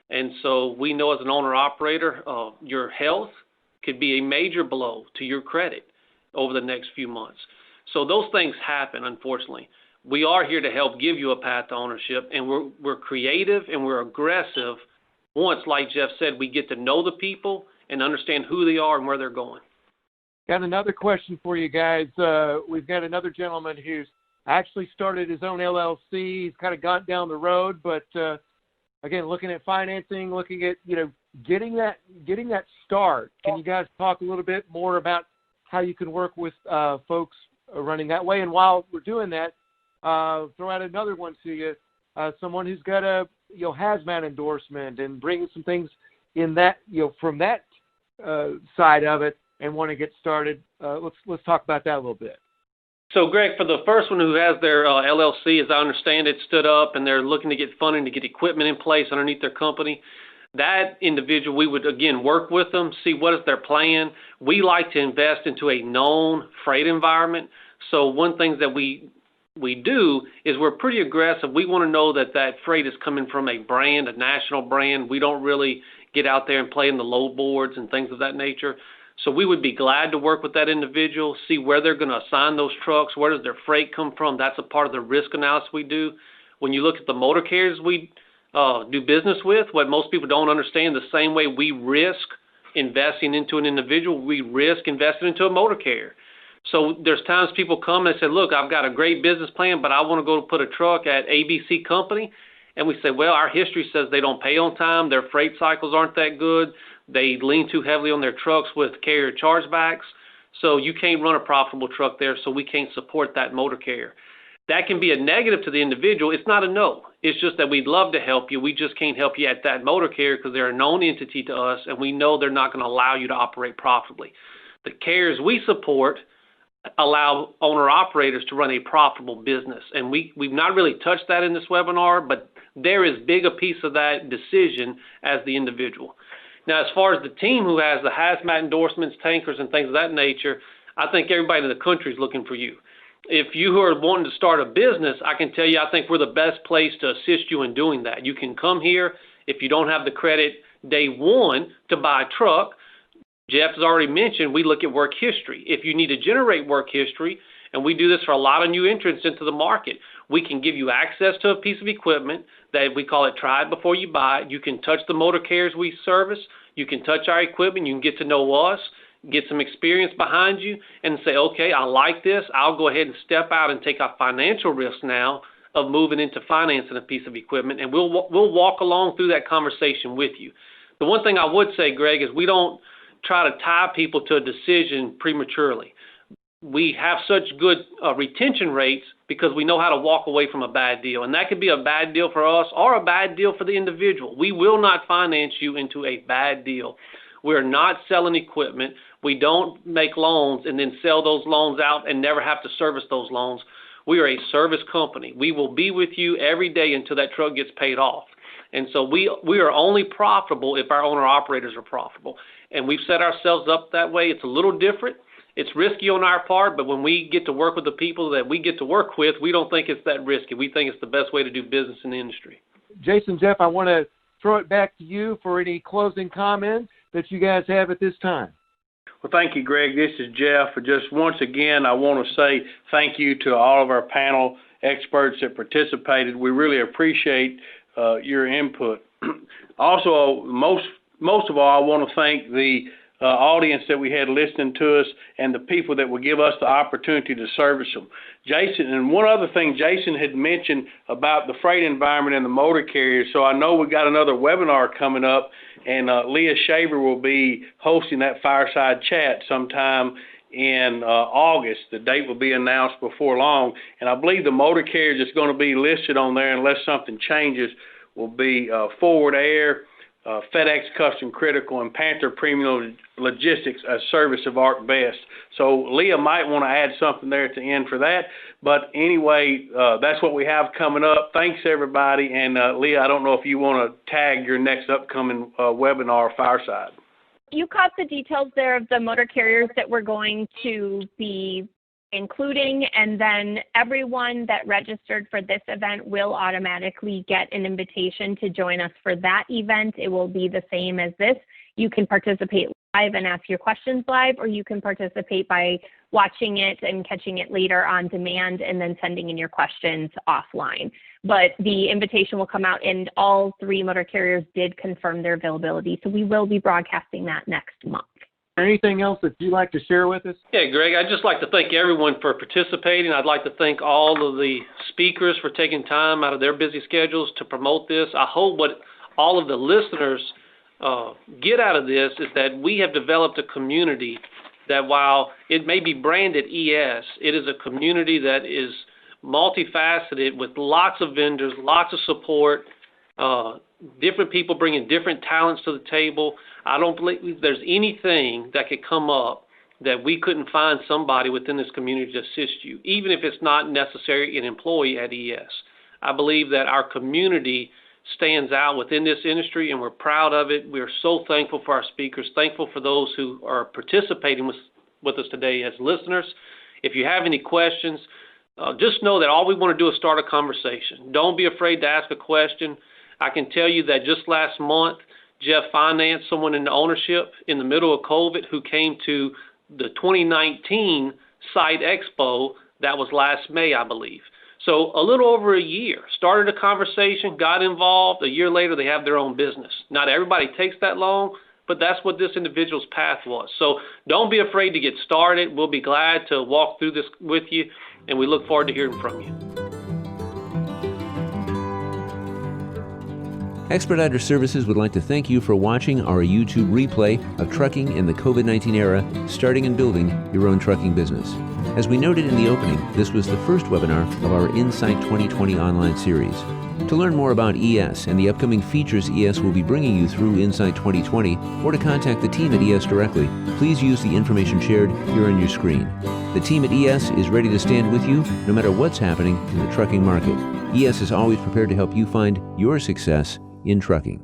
And so we know as an owner-operator, your health could be a major blow to your credit over the next few months. So those things happen, unfortunately. We are here to help give you a path to ownership, and we're creative and we're aggressive. Once, like Jeff said, we get to know the people and understand who they are and where they're going. Got another question for you guys. We've got another gentleman who's actually started his own LLC. He's kind of gone down the road, but again, looking at financing, looking at getting that start. Can you guys talk a little bit more about how you can work with folks running that way? And while we're doing that, throw out another one to you. Someone who's got a hazmat endorsement and bringing some things in that from that side of it and want to get started. Let's talk about that a little bit. So, Greg, for the first one who has their LLC, as I understand it, stood up and they're looking to get funding to get equipment in place underneath their company, that individual, we would, again, work with them, see what is their plan. We like to invest into a known freight environment. So one thing that we do is we're pretty aggressive. We want to know that that freight is coming from a brand, a national brand. We don't really get out there and play in the load boards and things of that nature. So we would be glad to work with that individual, see where they're going to assign those trucks, where does their freight come from. That's a part of the risk analysis we do. When you look at the motor carriers we do business with, what most people don't understand, the same way we risk investing into an individual, we risk investing into a motor carrier. So there's times people come and say, look, I've got a great business plan, but I want to go put a truck at ABC company. And we say, well, our history says they don't pay on time. Their freight cycles aren't that good. They lean too heavily on their trucks with carrier chargebacks. So you can't run a profitable truck there, so we can't support that motor carrier. That can be a negative to the individual. It's not a no. It's just that we'd love to help you. We just can't help you at that motor carrier because they're a known entity to us, and we know they're not going to allow you to operate profitably. The carriers we support allow owner-operators to run a profitable business. And we've not really touched that in this webinar, but they're as big a piece of that decision as the individual. Now, as far as the team who has the hazmat endorsements, tankers, and things of that nature, I think everybody in the country is looking for you. If you are wanting to start a business, I can tell you I think we're the best place to assist you in doing that. You can come here. If you don't have the credit day one to buy a truck, Jeff has already mentioned we look at work history. If you need to generate work history, and we do this for a lot of new entrants into the market, we can give you access to a piece of equipment that we call it try it before you buy it. You can touch the motor carriers we service. You can touch our equipment. You can get to know us, get some experience behind you, and say, okay, I like this. I'll go ahead and step out and take a financial risk now of moving into financing a piece of equipment, and we'll walk along through that conversation with you. The one thing I would say, Greg, is we don't try to tie people to a decision prematurely. We have such good retention rates because we know how to walk away from a bad deal. And that could be a bad deal for us or a bad deal for the individual. We will not finance you into a bad deal. We're not selling equipment. We don't make loans and then sell those loans out and never have to service those loans. We are a service company. We will be with you every day until that truck gets paid off. And so we are only profitable if our owner-operators are profitable. And we've set ourselves up that way. It's a little different. It's risky on our part, but when we get to work with the people that we get to work with, we don't think it's that risky. We think it's the best way to do business in the industry. Jason, Jeff, I want to throw it back to you for any closing comments that you guys have at this time. Well, thank you, Greg. This is Jeff. Just once again, I want to say thank you to all of our panel experts that participated. We really appreciate your input. Also, most of all, I want to thank the audience that we had listening to us and the people that will give us the opportunity to service them. Jason, and one other thing Jason had mentioned about the freight environment and the motor carriers, so I know we got another webinar coming up, and Leah Shaver will be hosting that fireside chat sometime in August. The date will be announced before long, and I believe the motor carriers that's going to be listed on there, unless something changes, will be Forward Air, FedEx Custom Critical, and Panther Premium Logistics, a service of ArcBest. So Leah might want to add something there at the end for that. But anyway, that's what we have coming up. Thanks, everybody. And Leah, I don't know if you want to tag your next upcoming webinar fireside. You caught the details there of the motor carriers that we're going to be including, and then everyone that registered for this event will automatically get an invitation to join us for that event. It will be the same as this. You can participate live and ask your questions live, or you can participate by watching it and catching it later on demand and then sending in your questions offline. But the invitation will come out, and all 3 motor carriers did confirm their availability, so we will be broadcasting that next month. Anything else that you'd like to share with us? Yeah, Greg, I'd just like to thank everyone for participating. I'd like to thank all of the speakers for taking time out of their busy schedules to promote this. I hope what all of the listeners get out of this is that we have developed a community that, while it may be branded ES, it is a community that is multifaceted with lots of vendors, lots of support, different people bringing different talents to the table. I don't believe there's anything that could come up that we couldn't find somebody within this community to assist you, even if it's not necessarily an employee at ES. I believe that our community stands out within this industry, and we're proud of it. We're so thankful for our speakers, thankful for those who are participating with us today as listeners. If you have any questions, just know that all we want to do is start a conversation. Don't be afraid to ask a question. I can tell you that just last month, Jeff financed someone in the ownership in the middle of COVID who came to the 2019 Site Expo. That was last May, I believe. So a little over a year, started a conversation, got involved. A year later, they have their own business. Not everybody takes that long, but that's what this individual's path was. So don't be afraid to get started. We'll be glad to walk through this with you, and we look forward to hearing from you. Expediter Services would like to thank you for watching our YouTube replay of trucking in the COVID-19 era, starting and building your own trucking business. As we noted in the opening, this was the first webinar of our INSITE 2020 online series. To learn more about ES and the upcoming features ES will be bringing you through INSITE 2020, or to contact the team at ES directly, please use the information shared here on your screen. The team at ES is ready to stand with you no matter what's happening in the trucking market. ES is always prepared to help you find your success in trucking.